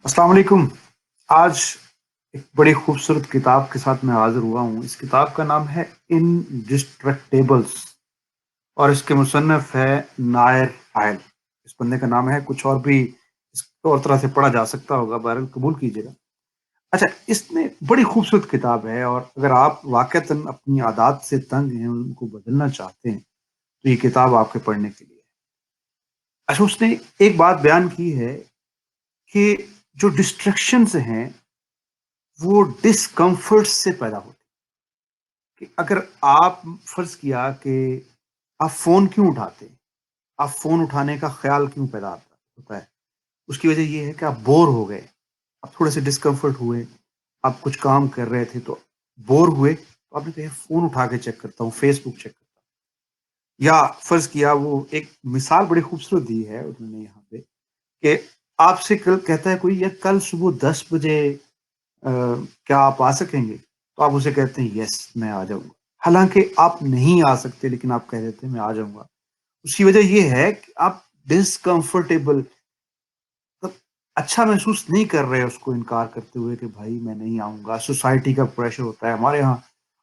अस्सलाम वालेकुम। आज एक बड़ी खूबसूरत किताब के साथ मैं हाज़िर हुआ हूँ। इस किताब का नाम है इनडिस्ट्रक्टेबल्स और इसके मुसन्निफ़ है नायर आयल। इस बंदे का नाम है, कुछ और भी इसको और तरह से पढ़ा जा सकता होगा, बहरहाल कबूल कीजिएगा। अच्छा, इसमें बड़ी खूबसूरत किताब है और अगर आप वाक़तन अपनी आदत से तंग हैं, उनको बदलना चाहते हैं, तो ये किताब आपके पढ़ने के लिए है। अच्छा, उसने एक बात बयान की है कि जो डिस्ट्रैक्शंस हैं वो डिस्कम्फर्ट से पैदा होती है। कि अगर आप फर्ज किया कि आप फोन क्यों उठाते हैं, आप फोन उठाने का ख्याल क्यों पैदा होता है, उसकी वजह ये है कि आप बोर हो गए, आप थोड़े से डिस्कम्फर्ट हुए, आप कुछ काम कर रहे थे तो बोर हुए, तो आपने कहा फोन उठा के चेक करता हूँ, फेसबुक चेक करता हूँ। या फर्ज किया, वो एक मिसाल बड़ी खूबसूरत दी है उन्होंने यहाँ पे कि आपसे कल कहता है कोई, या कल सुबह 10 बजे क्या आप आ सकेंगे? तो आप उसे कहते हैं यस, मैं आ जाऊँगा। हालाँकि आप नहीं आ सकते, लेकिन आप कह देते हैं मैं आ जाऊँगा। उसकी वजह ये है कि आप डिस्कम्फर्टेबल, मतलब अच्छा महसूस नहीं कर रहे उसको इनकार करते हुए कि भाई मैं नहीं आऊँगा। सोसाइटी का प्रेशर होता है, हमारे यहाँ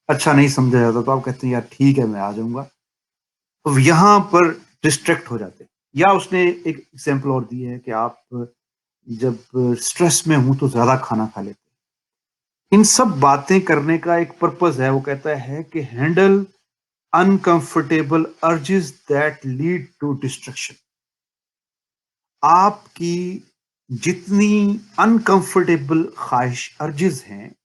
अच्छा नहीं समझा जाता, तो आप कहते हैं यार ठीक है मैं आ जाऊँगा। तो यहाँ पर डिस्ट्रैक्ट हो जाते हैं। या उसने एक एग्ज़ाम्पल और दी है कि आप जब स्ट्रेस में हूँ तो ज़्यादा खाना खा लेते हैं। इन सब बातें करने का एक पर्पस है। वो कहता है कि handle uncomfortable urges that lead to destruction. आपकी जितनी अनकंफर्टेबल ख्वाहिश अर्जेस हैं,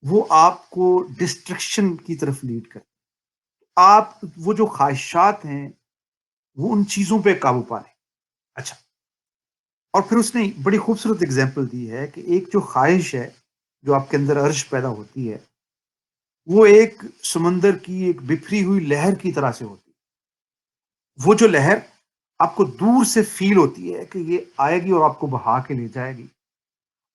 वो आपको डिस्ट्रक्शन की तरफ लीड करते हैं। आप वो जो ख्वाहिशात हैं, वो उन चीजों पे काबू पा लें। अच्छा, और फिर उसने बड़ी खूबसूरत एग्जांपल दी है कि एक जो ख्वाहिश है, जो आपके अंदर अर्ज पैदा होती है, वो एक समंदर की एक बिखरी हुई लहर की तरह से होती है। वो जो लहर आपको दूर से फ़ील होती है कि ये आएगी और आपको बहा के ले जाएगी।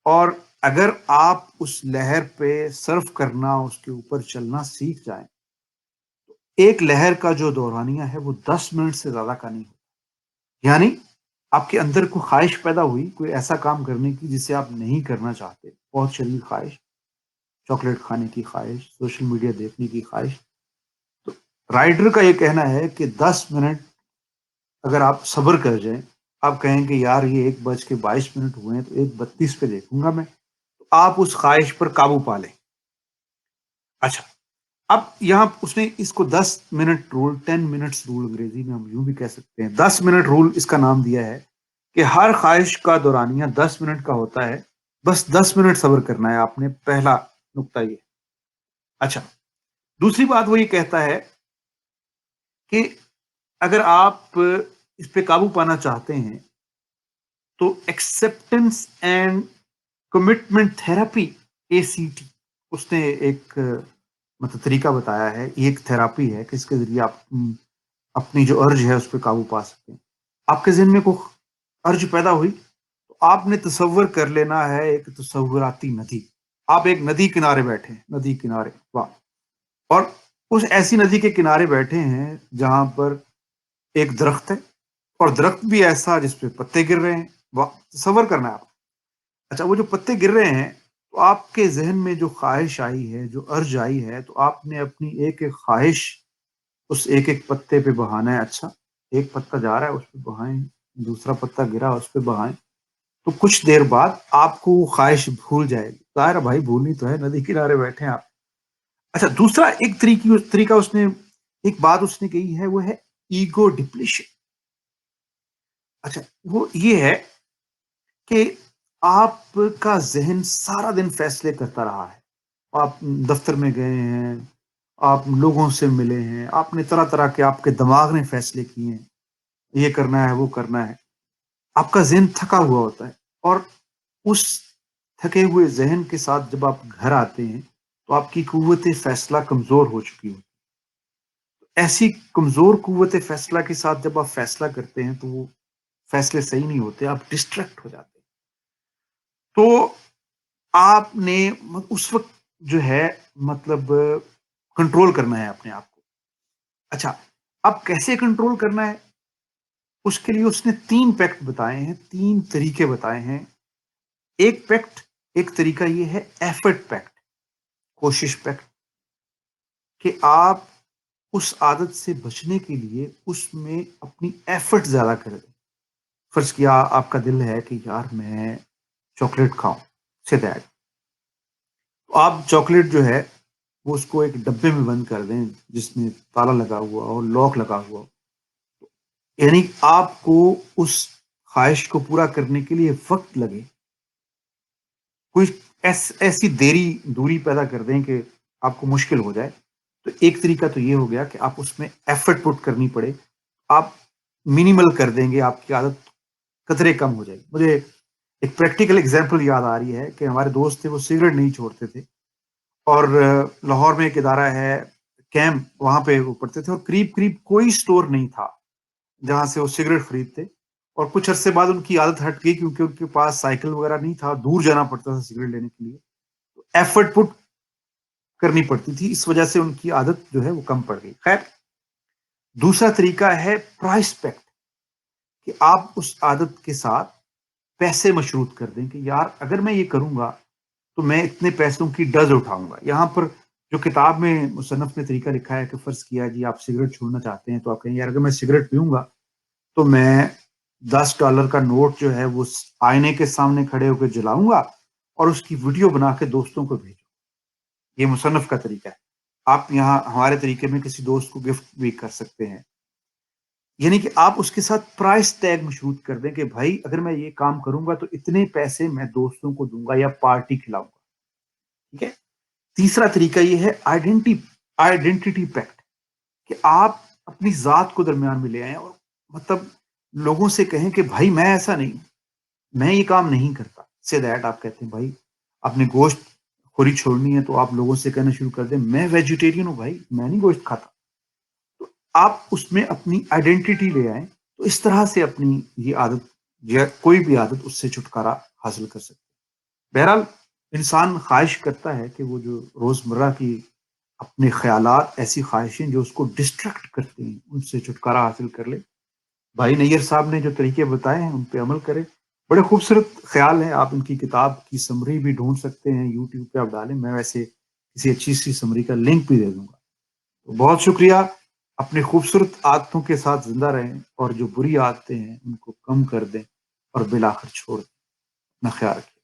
और अगर आप उस लहर पे सर्फ़ करना, उसके ऊपर चलना सीख जाएँ, एक लहर का जो दौरानिया है वो 10 मिनट से ज़्यादा का नहीं होता। यानी आपके अंदर कोई ख़्वाहिश पैदा हुई, कोई ऐसा काम करने की जिसे आप नहीं करना चाहते, बहुत शरीर ख़्वाहिश, चॉकलेट खाने की ख़्वाहिश, सोशल मीडिया देखने की ख़्वाहिश। तो राइटर का ये कहना है कि 10 मिनट अगर आप सब्र कर जाएँ, आप कहें कि यार ये 1 बज के 22 मिनट हुए हैं, तो 1:32 पे देखूँगा मैं, तो आप उस ख़्वाहिश पर काबू पा लें। अच्छा, अब यहाँ उसने इसको 10 मिनट रूल, 10 मिनट्स रूल अंग्रेज़ी में हम यूँ भी कह सकते हैं। 10 मिनट रूल इसका नाम दिया है कि हर ख़्वाहिश का दौरानिया 10 मिनट का होता है, बस 10 मिनट सब्र करना है आपने, पहला नुकता ये है। अच्छा, दूसरी बात वो ये कहता है कि अगर आप इस पे काबू पाना चाहते हैं, तो acceptance and commitment therapy, ACT, उसने एक मतलब तरीका बताया है। ये एक थेरेपी है कि इसके ज़रिए आप अपनी जो अर्ज है उस पे काबू पा सकते हैं। आपके ज़हन में कोई अर्ज पैदा हुई, तो आपने तसव्वुर कर लेना है एक तसव्वुराती नदी। आप एक नदी किनारे बैठे हैं, नदी किनारे, वाह! और उस ऐसी नदी के किनारे बैठे हैं जहाँ पर एक दरख्त है, और दरख्त भी ऐसा जिस पे पत्ते गिर रहे हैं, वाह! तसव्वुर करना है आपको। अच्छा, वो जो पत्ते गिर रहे हैं, तो आपके ज़हन में जो ख़्वाहिश आई है, जो अर्ज आई है, तो आपने अपनी एक-एक ख़्वाहिश उस एक-एक पत्ते पे बहाना है। अच्छा, एक पत्ता जा रहा है, उस पे बहाएँ, दूसरा पत्ता गिरा, उस पे बहाएँ। तो कुछ देर बाद आपको वो ख़्वाहिश भूल जाएगी। ज़ाहिर है भाई, भूलनी तो है, नदी किनारे बैठे हैं आप। अच्छा, दूसरा एक तरीका उसने, एक बात उसने कही है, वो है ईगो डिप्लीशन। अच्छा, वो ये है कि आपका ज़हन सारा दिन फ़ैसले करता रहा है। आप दफ़्तर में गए हैं, आप लोगों से मिले हैं, आपने तरह-तरह के, आपके दिमाग ने फ़ैसले किए हैं, ये करना है, वो करना है। आपका ज़हन थका हुआ होता है, और उस थके हुए ज़हन के साथ जब आप घर आते हैं, तो आपकी कुव्वत फ़ैसला कमज़ोर हो चुकी होती है। ऐसी कमज़ोर कुव्वत फ़ैसला के साथ जब आप फ़ैसला करते हैं, तो वो फ़ैसले सही नहीं होते, आप डिस्ट्रैक्ट हो जाते हैं। तो आपने उस वक़्त जो है, मतलब कंट्रोल करना है अपने आप को। अच्छा, अब कैसे कंट्रोल करना है? उसके लिए उसने 3 पैक्ट बताए हैं, 3 तरीके बताए हैं, ایک پیکٹ، ایک طریقہ یہ ہے ایفرٹ پیکٹ، کوشش پیکٹ، کہ آپ اس عادت سے بچنے کے لیے اس میں اپنی ایفرٹ زیادہ کر دیں۔ فرض کیا آپ کا دل ہے کہ یار میں چاکلیٹ کھاؤں، سے دیٹ تو آپ چاکلیٹ جو ہے وہ اس کو ایک ڈبے میں بند کر دیں جس میں تالا لگا ہوا اور لاک لگا ہوا ہو۔ یعنی آپ کو اس خواہش کو پورا کرنے کے لیے وقت لگے، کوئی ایسی دوری پیدا کر دیں کہ آپ کو مشکل ہو جائے، تو ایک طریقہ تو یہ ہو گیا کہ آپ اس میں ایفرٹ پٹ کرنی پڑے، آپ منیمل کر دیں گے، آپ کی عادت قطرے کم ہو جائے گی۔ مجھے ایک پریکٹیکل اگزامپل یاد آ رہی ہے کہ ہمارے دوست تھے، وہ سگریٹ نہیں چھوڑتے تھے، اور لاہور میں ایک ادارہ ہے کیمپ، وہاں پہ وہ پڑھتے تھے، اور قریب قریب کوئی سٹور نہیں تھا جہاں سے وہ سگریٹ خریدتے، اور کچھ عرصے بعد ان کی عادت ہٹ گئی کیونکہ ان کے پاس سائیکل وغیرہ نہیں تھا، دور جانا پڑتا تھا سگریٹ لینے کے لیے، ایفرٹ پٹ کرنی پڑتی تھی، اس وجہ سے ان کی عادت جو ہے وہ کم پڑ گئی۔ خیر، دوسرا طریقہ ہے پرائس پیکٹ، کہ آپ اس عادت کے ساتھ پیسے مشروط کر دیں کہ یار اگر میں یہ کروں گا تو میں اتنے پیسوں کی ڈز اٹھاؤں گا۔ یہاں پر جو کتاب میں مصنف نے طریقہ لکھا ہے کہ فرض کیا جی آپ سگریٹ چھوڑنا چاہتے ہیں، تو آپ کہیں یار اگر میں سگریٹ پیوں گا تو میں $10 کا نوٹ جو ہے وہ آئینے کے سامنے کھڑے ہو کے جلاؤں گا اور اس کی ویڈیو بنا کے دوستوں کو بھیجوں۔ یہ مصنف کا طریقہ ہے۔ آپ یہاں ہمارے طریقے میں کسی دوست کو گفٹ بھی کر سکتے ہیں، یعنی کہ آپ اس کے ساتھ پرائس ٹیگ مشروط کر دیں کہ بھائی اگر میں یہ کام کروں گا تو اتنے پیسے میں دوستوں کو دوں گا یا پارٹی کھلاؤں گا، ٹھیک ہے۔ تیسرا طریقہ یہ ہے آئیڈینٹی پیکٹ، کہ آپ اپنی ذات کو درمیان میں لے آئیں، اور مطلب لوگوں سے کہیں کہ بھائی میں ایسا نہیں، میں یہ کام نہیں کرتا، سے دیٹ آپ کہتے ہیں بھائی آپ نے گوشت خوری چھوڑنی ہے تو آپ لوگوں سے کہنا شروع کر دیں میں ویجیٹیرین ہوں بھائی، میں نہیں گوشت کھاتا، تو آپ اس میں اپنی آئیڈینٹی لے آئیں، تو اس طرح سے اپنی یہ عادت یا کوئی بھی عادت اس سے چھٹکارا حاصل کر سکتے ہیں۔ بہرحال انسان خواہش کرتا ہے کہ وہ جو روزمرہ کی اپنے خیالات، ایسی خواہشیں جو اس کو ڈسٹریکٹ کرتی ہیں، ان سے چھٹکارا حاصل کر لے۔ بھائی نیر صاحب نے جو طریقے بتائے ہیں ان پہ عمل کرے، بڑے خوبصورت خیال ہیں، آپ ان کی کتاب کی سمری بھی ڈھونڈ سکتے ہیں، یوٹیوب پہ آپ ڈالیں، میں ویسے کسی اچھی سی سمری کا لنک بھی دے دوں گا۔ تو بہت شکریہ، اپنے خوبصورت عادتوں کے ساتھ زندہ رہیں، اور جو بری عادتیں ہیں ان کو کم کر دیں اور بالآخر چھوڑ دیں۔ اپنا خیال رکھیں۔